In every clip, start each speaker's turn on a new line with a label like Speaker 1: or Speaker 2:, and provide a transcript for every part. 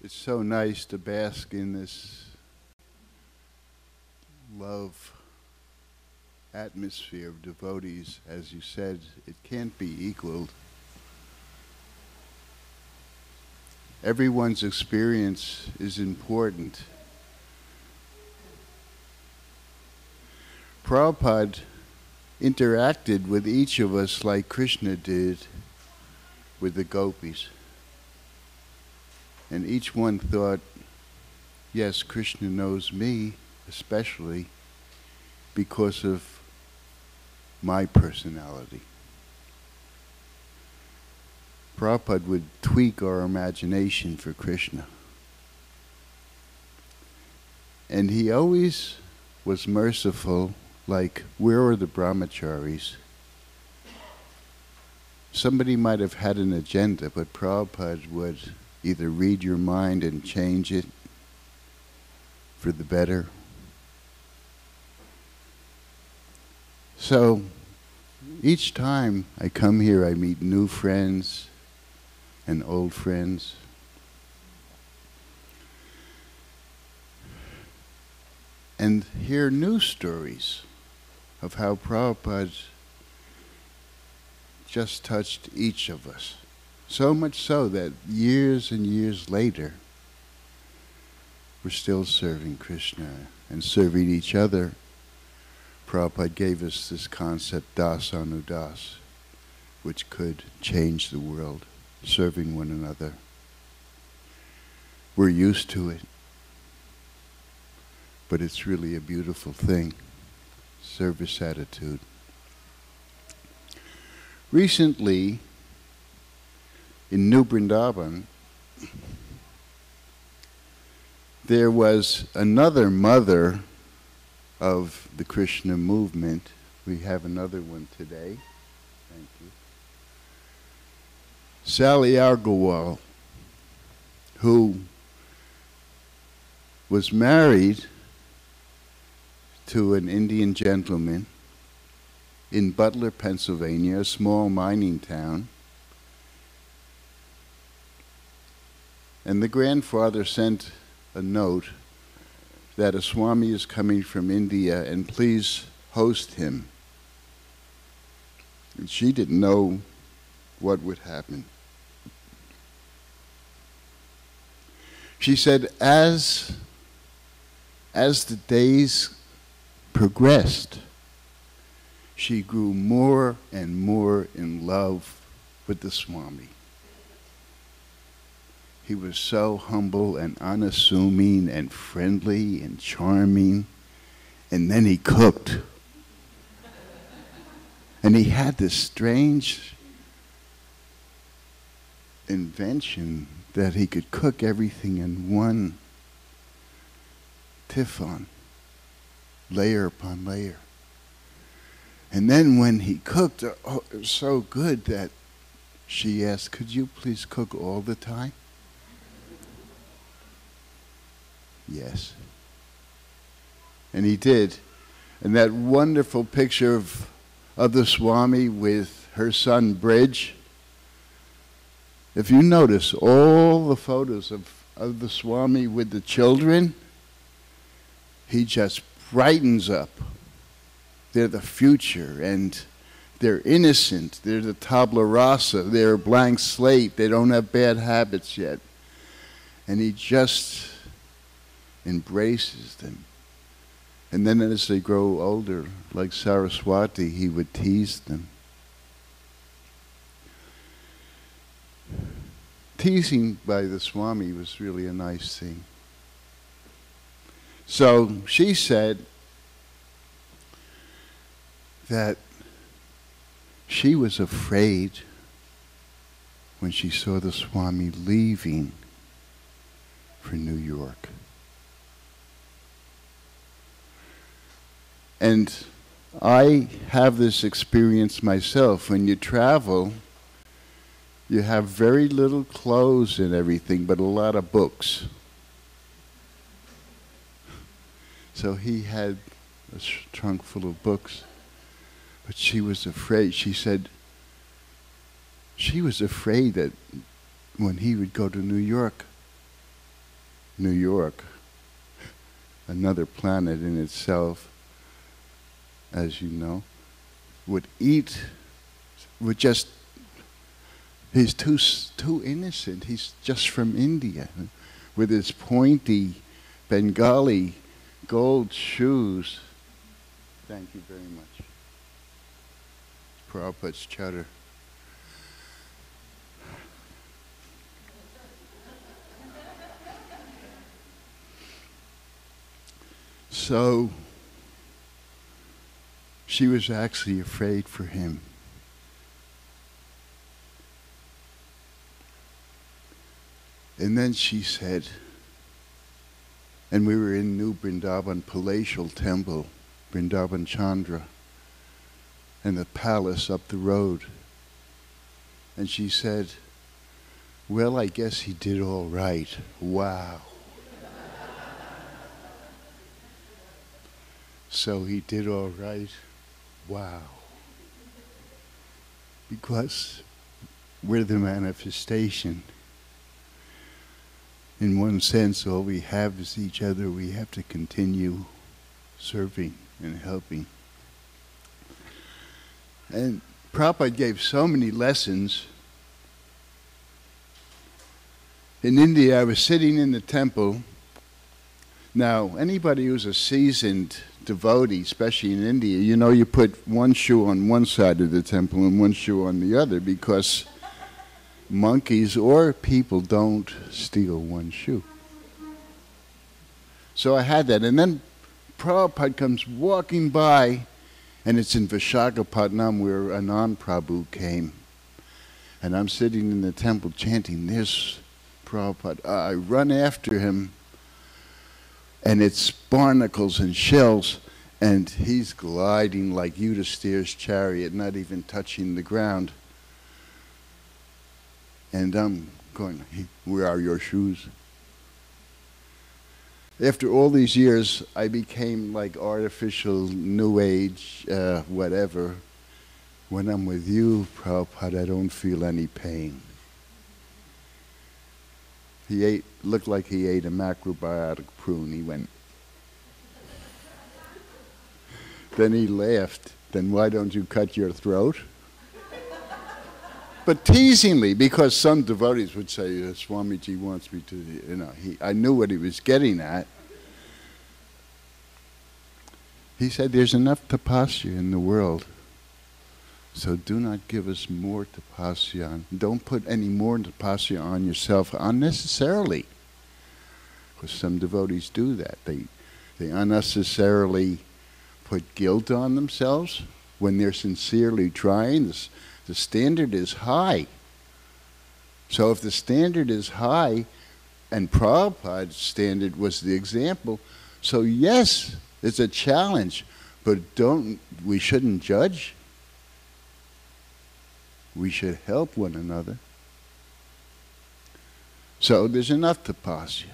Speaker 1: It's so nice to bask in this love atmosphere of devotees. As you said, it can't be equaled. Everyone's experience is important. Prabhupada interacted with each of us like Krishna did with the gopis. And each one thought, yes, Krishna knows me especially because of my personality. Prabhupada would tweak our imagination for Krishna. And he always was merciful, like, where are the brahmacharis? Somebody might have had an agenda, but Prabhupada would either read your mind and change it for the better. So, each time I come here, I meet new friends and old friends. And hear new stories of how Prabhupada just touched each of us. So much so that years and years later, we're still serving Krishna and serving each other. Prabhupada gave us this concept, das anudas, which could change the world, serving one another. We're used to it, but it's really a beautiful thing, service attitude. Recently, in New Vrindavan, there was another mother of the Krishna movement. We have another one today. Thank you. Sally Agarwal, who was married to an Indian gentleman in Butler, Pennsylvania, a small mining town. And the grandfather sent a note that a Swami is coming from India and please host him. And she didn't know what would happen. She said, as the days progressed, she grew more and more in love with the Swami. He was so humble and unassuming and friendly and charming. And then he cooked. And he had this strange invention that he could cook everything in one tiffin, layer upon layer. And then when he cooked, it was so good that she asked, could you please cook all the time? Yes. And he did. And that wonderful picture of the Swami with her son Bridge, if you notice all the photos of the Swami with the children, he just brightens up. They're the future, and they're innocent. They're the tabla rasa. They're a blank slate. They don't have bad habits yet. And he just embraces them. And then as they grow older, like Saraswati, he would tease them. Teasing by the Swami was really a nice thing. So she said that she was afraid when she saw the Swami leaving for New York. And I have this experience myself. When you travel, you have very little clothes and everything, but a lot of books. So he had a trunk full of books. But she was afraid. She said she was afraid that when he would go to New York, New York, another planet in itself, as you know, would just, he's too innocent. He's just from India, with his pointy Bengali gold shoes. Thank you very much. Prabhupada's chatter. So she was actually afraid for him. And then she said, and we were in New Vrindavan Palatial Temple, Vrindavan Chandra, and the palace up the road. And she said, well, I guess he did all right. Wow. So he did all right. Wow. Because we're the manifestation. In one sense, all we have is each other. We have to continue serving and helping. And Prabhupada gave so many lessons. In India, I was sitting in the temple. Now, anybody who's a seasoned devotee, especially in India, you know you put one shoe on one side of the temple and one shoe on the other, because monkeys or people don't steal one shoe. So I had that. And then Prabhupada comes walking by, and it's in Vishakhapatnam where Anand Prabhu came. And I'm sitting in the temple chanting this, Prabhupada. I run after him, and it's barnacles and shells, and he's gliding like Yudhisthira's chariot, not even touching the ground. And I'm going, where are your shoes? After all these years, I became like artificial New Age, whatever. When I'm with you, Prabhupada, I don't feel any pain. He looked like he ate a macrobiotic prune. He went. Then he laughed. Then why don't you cut your throat? But teasingly, because some devotees would say, Swamiji wants me to, I knew what he was getting at. He said, there's enough tapasya in the world, so do not give us more tapasya. Don't put any more tapasya on yourself unnecessarily. Because some devotees do that. They unnecessarily put guilt on themselves when they're sincerely trying. The standard is high. So if the standard is high, and Prabhupada's standard was the example, so yes, it's a challenge, but we shouldn't judge. We should help one another. So there's enough tapasya.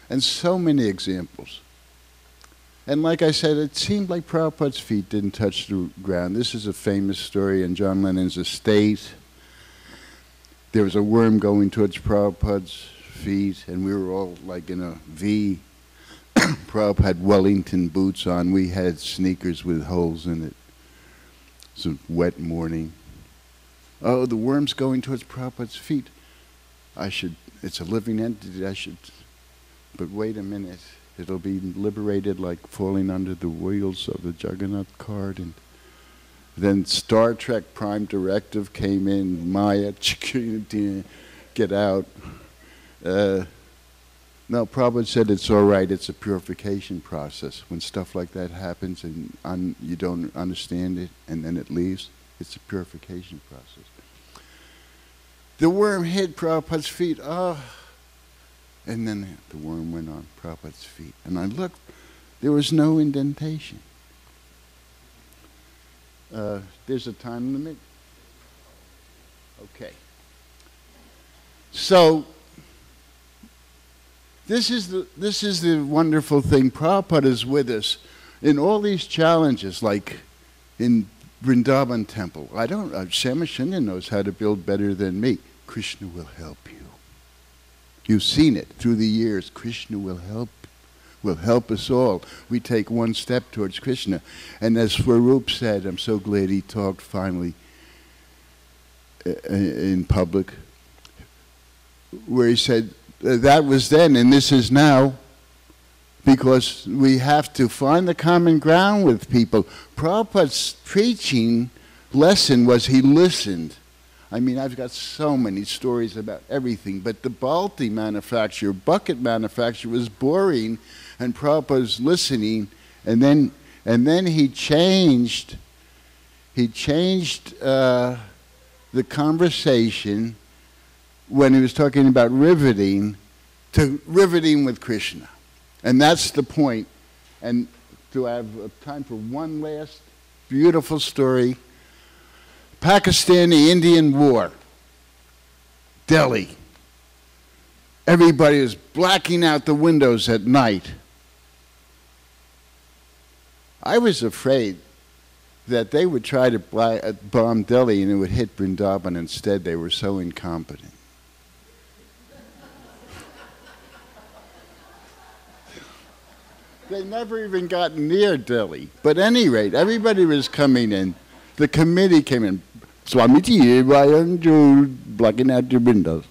Speaker 1: And so many examples. And like I said, it seemed like Prabhupada's feet didn't touch the ground. This is a famous story in John Lennon's estate. There was a worm going towards Prabhupada's feet, and we were all like in a V. Prabhupada had Wellington boots on. We had sneakers with holes in it. It was a wet morning. Oh, the worm's going towards Prabhupada's feet. It's a living entity, but wait a minute. It'll be liberated like falling under the wheels of the Jagannath cart. And then Star Trek Prime Directive came in, Maya, get out. No, Prabhupada said it's all right, it's a purification process. When stuff like that happens and you don't understand it and then it leaves, it's a purification process. The worm hit Prabhupada's feet. And then the worm went on Prabhupada's feet. And I looked, there was no indentation. There's a time limit? Okay. So, this is the wonderful thing. Prabhupada is with us in all these challenges, like in Vrindavan temple. Shyamasundar knows how to build better than me. Krishna will help you. You've seen it through the years. Krishna will help us all. We take one step towards Krishna. And as Swarup said, I'm so glad he talked finally in public, where he said, that was then and this is now, because we have to find the common ground with people. Prabhupada's preaching lesson was he listened. I mean, I've got so many stories about everything, but the bucket manufacturer was boring, and Prabhupada was listening, and then he changed the conversation when he was talking about riveting to riveting with Krishna. And that's the point. And do I have time for one last beautiful story? Pakistani-Indian War, Delhi. Everybody was blacking out the windows at night. I was afraid that they would try to bomb Delhi and it would hit Vrindavan instead. They were so incompetent. They never even got near Delhi. But at any rate, everybody was coming in. The committee came in. Swamiji, why aren't you blocking out your windows?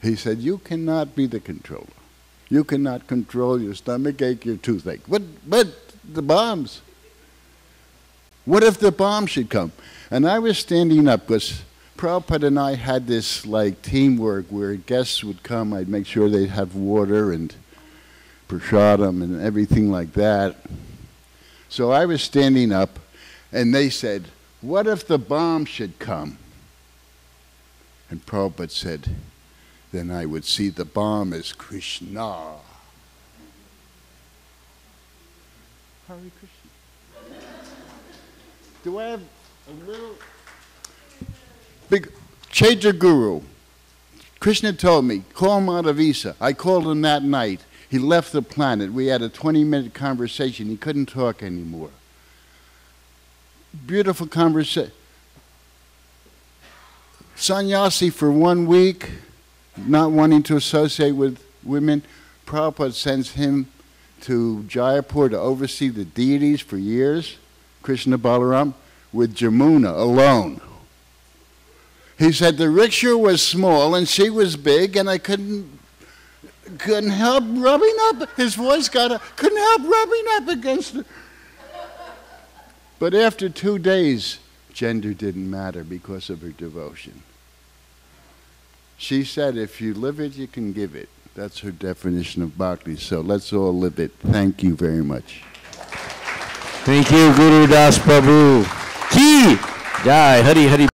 Speaker 1: He said, you cannot be the controller. You cannot control your stomach ache, your toothache. But the bombs. What if the bomb should come? And I was standing up because Prabhupada and I had this like teamwork where guests would come. I'd make sure they'd have water and prasadam and everything like that. So I was standing up, and they said, what if the bomb should come? And Prabhupada said, then I would see the bomb as Krishna. Hare Krishna. Do I have a little... Big Chaitra Guru. Krishna told me, call Madhavisa. I called him that night. He left the planet. We had a 20-minute conversation. He couldn't talk anymore. Beautiful conversation. Sannyasi for 1 week, not wanting to associate with women. Prabhupada sends him to Jaipur to oversee the deities for years, Krishna Balaram, with Jamuna alone. He said the rickshaw was small and she was big, and I couldn't help rubbing up. His voice couldn't help rubbing up against her. But after 2 days, gender didn't matter because of her devotion. She said, if you live it, you can give it. That's her definition of bhakti. So let's all live it. Thank you very much.
Speaker 2: Thank you, Guru Das Prabhu. Ki Jai Hari Hari.